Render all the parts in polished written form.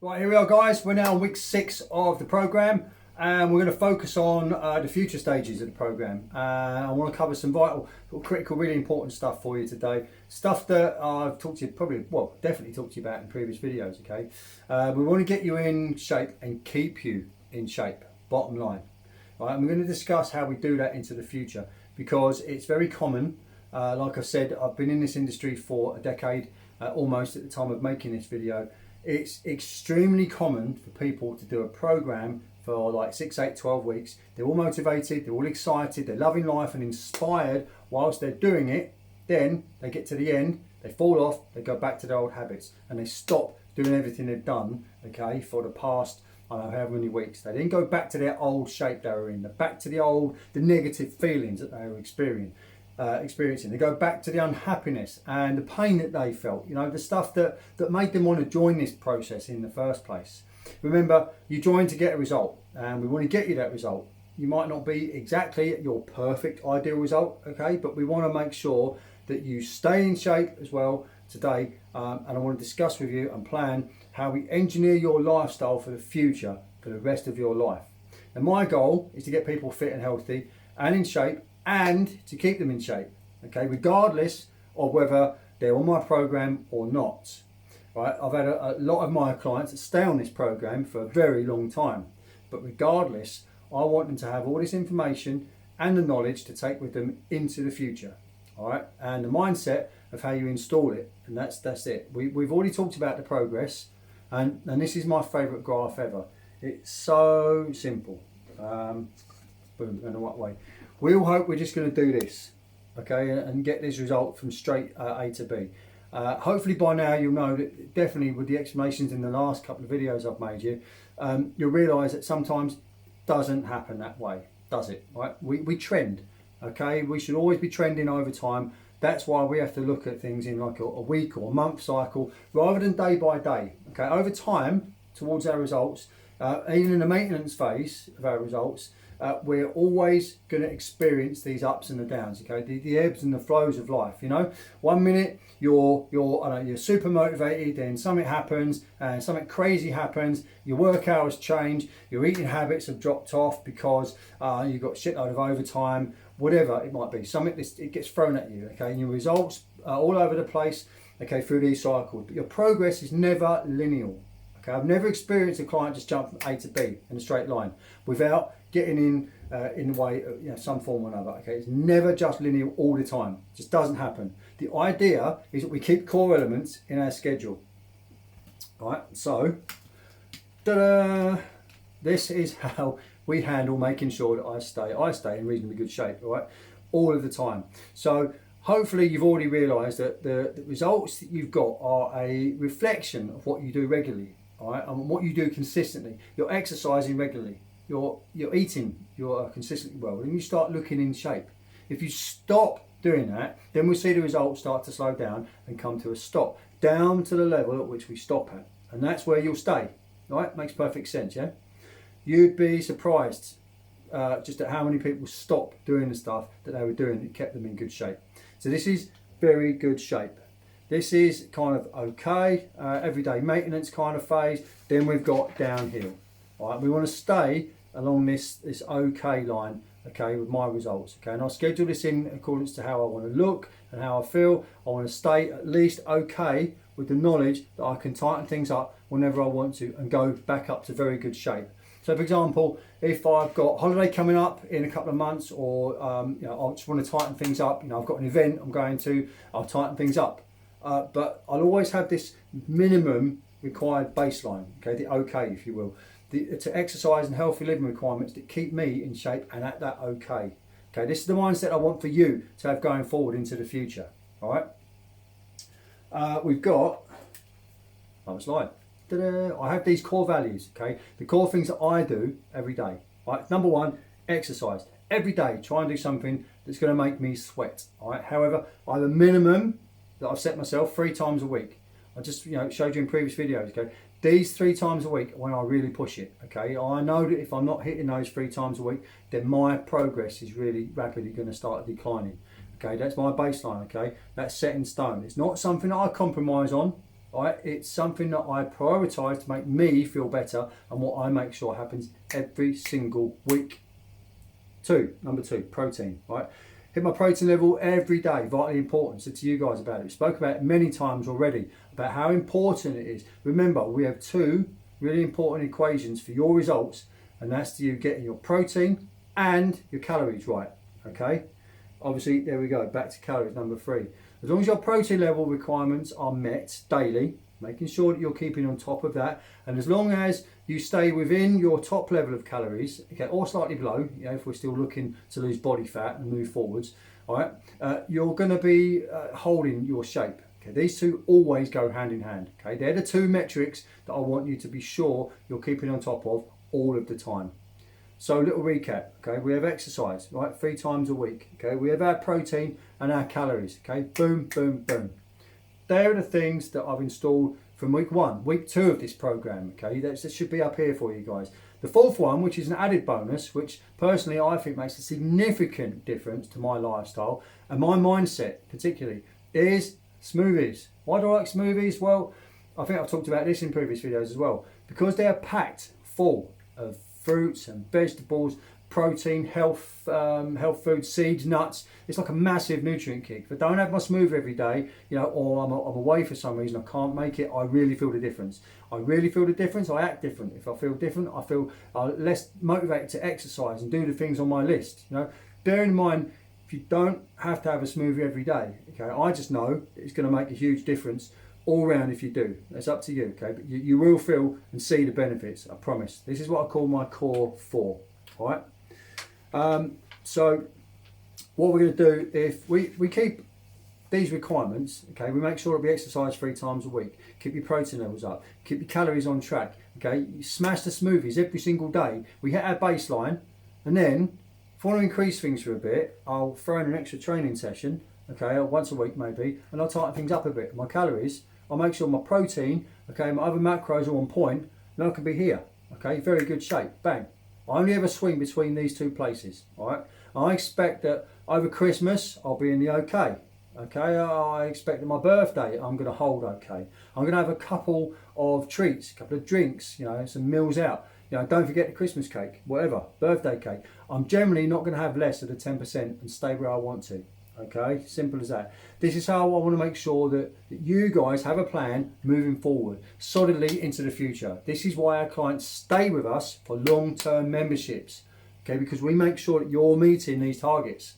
Right, here we are guys, we're now on week 6 of the programme and we're going to focus on the future stages of the programme. I want to cover some vital, critical, really important stuff for you today. Stuff that I've talked to you, definitely talked to you about in previous videos, okay? We want to get you in shape and keep you in shape, bottom line. Right, and we're going to discuss how we do that into the future because it's very common. Like I said, I've been in this industry for a decade, almost at the time of making this video. It's extremely common for people to do a program for like 6, 8, 12 weeks. They're all motivated, they're all excited, they're loving life and inspired whilst they're doing it. Then they get to the end, they fall off, they go back to their old habits and they stop doing everything they've done, okay, for the past, I don't know, however many weeks. They then go back to their old shape they were in, back to the negative feelings that they were experiencing. They go back to the unhappiness and the pain that they felt, you know, the stuff that made them want to join this process in the first place. Remember, you join to get a result and we want to get you that result. You might not be exactly at your perfect ideal result, okay, but we want to make sure that you stay in shape as well today, and I want to discuss with you and plan how we engineer your lifestyle for the future, for the rest of your life. And my goal is to get people fit and healthy and in shape and to keep them in shape, okay, regardless of whether they're on my program or not. Right, I've had a lot of my clients that stay on this program for a very long time, but regardless, I want them to have all this information and the knowledge to take with them into the future. All right, and the mindset of how you install it, and that's it. We've already talked about the progress, and this is my favorite graph ever. It's so simple. Boom, in what way? We all hope we're just going to do this, okay, and get this result from straight A to B. Hopefully by now you'll know that definitely with the explanations in the last couple of videos I've made you, you'll realise that sometimes it doesn't happen that way, does it? Right? We trend, okay? We should always be trending over time. That's why we have to look at things in like a week or a month cycle rather than day by day, okay? Over time, towards our results, even in the maintenance phase of our results, we're always going to experience these ups and the downs, okay, the ebbs and the flows of life. You know, 1 minute you're super motivated, then something happens and something crazy happens, your work hours change, your eating habits have dropped off because you've got a shitload of overtime, whatever it might be, something it gets thrown at you, okay, and your results are all over the place, okay, through these cycles, but your progress is never linear. Okay, I've never experienced a client just jump from A to B in a straight line without getting in the way of, you know, some form or another. Okay, it's never just linear all the time. It just doesn't happen. The idea is that we keep core elements in our schedule. All right, so ta-da! This is how we handle making sure that I stay in reasonably good shape. All right, all of the time. So hopefully you've already realised that the results that you've got are a reflection of what you do regularly. All right, and what you do consistently. You're exercising regularly. You're eating. You're consistently well. And you start looking in shape. If you stop doing that, then we'll see the results start to slow down and come to a stop, down to the level at which we stop at, and that's where you'll stay. All right, makes perfect sense, yeah. You'd be surprised just at how many people stop doing the stuff that they were doing that kept them in good shape. So this is very good shape. This is kind of okay, everyday maintenance kind of phase. Then we've got downhill. All right, we want to stay along this okay line, okay, with my results, okay, and I'll schedule this in accordance to how I want to look and how I feel. I want to stay at least okay with the knowledge that I can tighten things up whenever I want to and go back up to very good shape. So for example, if I've got holiday coming up in a couple of months, or you know, I just want to tighten things up, you know, I've got an event I'm going to, I'll tighten things up. But I'll always have this minimum required baseline, okay, the okay, if you will, to exercise and healthy living requirements that keep me in shape and at that okay. Okay, this is the mindset I want for you to have going forward into the future. All right, we've got another slide. Ta-da. I have these core values, okay, the core things that I do every day. Right, number one, exercise every day. Try and do something that's going to make me sweat. All right, however, I have a minimum that I've set myself 3 times a week. I just, you know, showed you in previous videos, okay, these 3 times a week when I really push it, okay. I know that if I'm not hitting those 3 times a week, then my progress is really rapidly going to start declining, okay. That's my baseline, okay, that's set in stone. It's not something that I compromise on, All right, it's something that I prioritise to make me feel better and what I make sure happens every single week. Number two, protein. Right, hit my protein level every day, vitally important. Said to you guys about it. We spoke about it many times already about how important it is. Remember, we have two really important equations for your results, and that's you getting your protein and your calories right. Okay, obviously there we go, back to calories, number 3. As long as your protein level requirements are met daily, making sure that you're keeping on top of that, and as long as you stay within your top level of calories, okay, or slightly below, you know, if we're still looking to lose body fat and move forwards, all right, you're going to be holding your shape. Okay, these two always go hand in hand. Okay, they're the two metrics that I want you to be sure you're keeping on top of all of the time. So, little recap. Okay, we have exercise, right, 3 times a week. Okay, we have our protein and our calories. Okay, boom, boom, boom. They are the things that I've installed from week 1, week 2 of this program. Okay, that should be up here for you guys. The 4th one, which is an added bonus, which personally I think makes a significant difference to my lifestyle and my mindset, particularly, is smoothies. Why do I like smoothies? Well, I think I've talked about this in previous videos as well. Because they are packed full of fruits and vegetables, protein, health food, seeds, nuts. It's like a massive nutrient kick. If I don't have my smoothie every day, you know, or I'm away for some reason, I can't make it, I really feel the difference. I really feel the difference. I act different. If I feel different, I feel less motivated to exercise and do the things on my list. You know, bear in mind, if you don't have to have a smoothie every day, okay, I just know it's going to make a huge difference all round if you do. It's up to you, okay, but you will feel and see the benefits, I promise. This is what I call my core 4, all right? So what we're going to do, if we keep these requirements, okay, we make sure that we exercise 3 times a week, keep your protein levels up, keep your calories on track, okay, you smash the smoothies every single day, we hit our baseline, and then if I want to increase things for a bit, I'll throw in an extra training session, okay, once a week maybe, and I'll tighten things up a bit. My calories, I'll make sure my protein, okay, my other macros are on point, and I can be here, okay, very good shape, bang. I only ever swing between these 2 places, all right? I expect that over Christmas, I'll be in the okay. I expect that my birthday, I'm going to hold okay. I'm going to have a couple of treats, a couple of drinks, you know, some meals out. You know, don't forget the Christmas cake, whatever, birthday cake. I'm generally not going to have less of the 10% and stay where I want to. Okay, simple as that. This is how I want to make sure that you guys have a plan moving forward, solidly into the future. This is why our clients stay with us for long-term memberships. Okay, because we make sure that you're meeting these targets.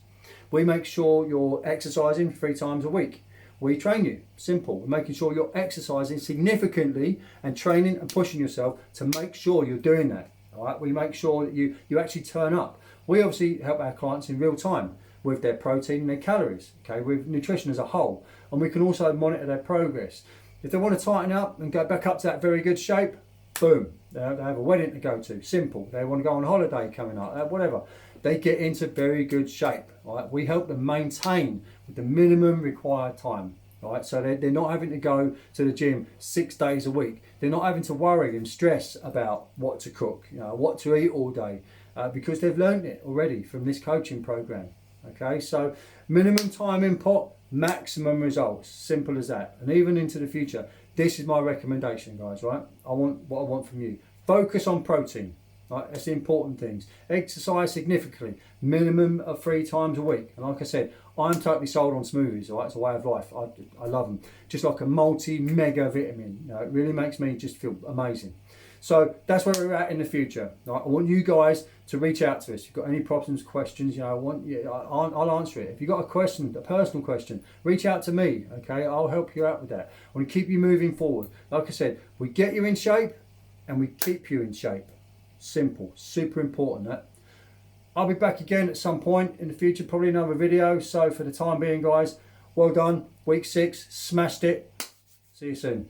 We make sure you're exercising 3 times a week. We train you, simple. We're making sure you're exercising significantly and training and pushing yourself to make sure you're doing that. All right, we make sure that you actually turn up. We obviously help our clients in real time with their protein and their calories, okay, with nutrition as a whole, and we can also monitor their progress. If they want to tighten up and go back up to that very good shape, boom, they have a wedding to go to, simple. They want to go on holiday coming up, whatever, they get into very good shape. Right? We help them maintain with the minimum required time. Right? So they're not having to go to the gym 6 days a week. They're not having to worry and stress about what to cook, you know, what to eat all day, because they've learned it already from this coaching program. Okay, so minimum time input, maximum results, simple as that. And even into the future, this is my recommendation, guys, right? I want what I want from you. Focus on protein, right? That's the important things. Exercise significantly, minimum of 3 times a week. And like I said, I'm totally sold on smoothies, right? It's a way of life. I love them. Just like a multi-mega vitamin. You know, it really makes me just feel amazing. So that's where we're at in the future. Right? I want you guys to reach out to us. If you've got any problems, questions, you know, I'll answer it. If you've got a question, a personal question, reach out to me. Okay, I'll help you out with that. I want to keep you moving forward. Like I said, we get you in shape and we keep you in shape. Simple, super important. That. I'll be back again at some point in the future, probably another video. So for the time being, guys, well done. Week 6, smashed it. See you soon.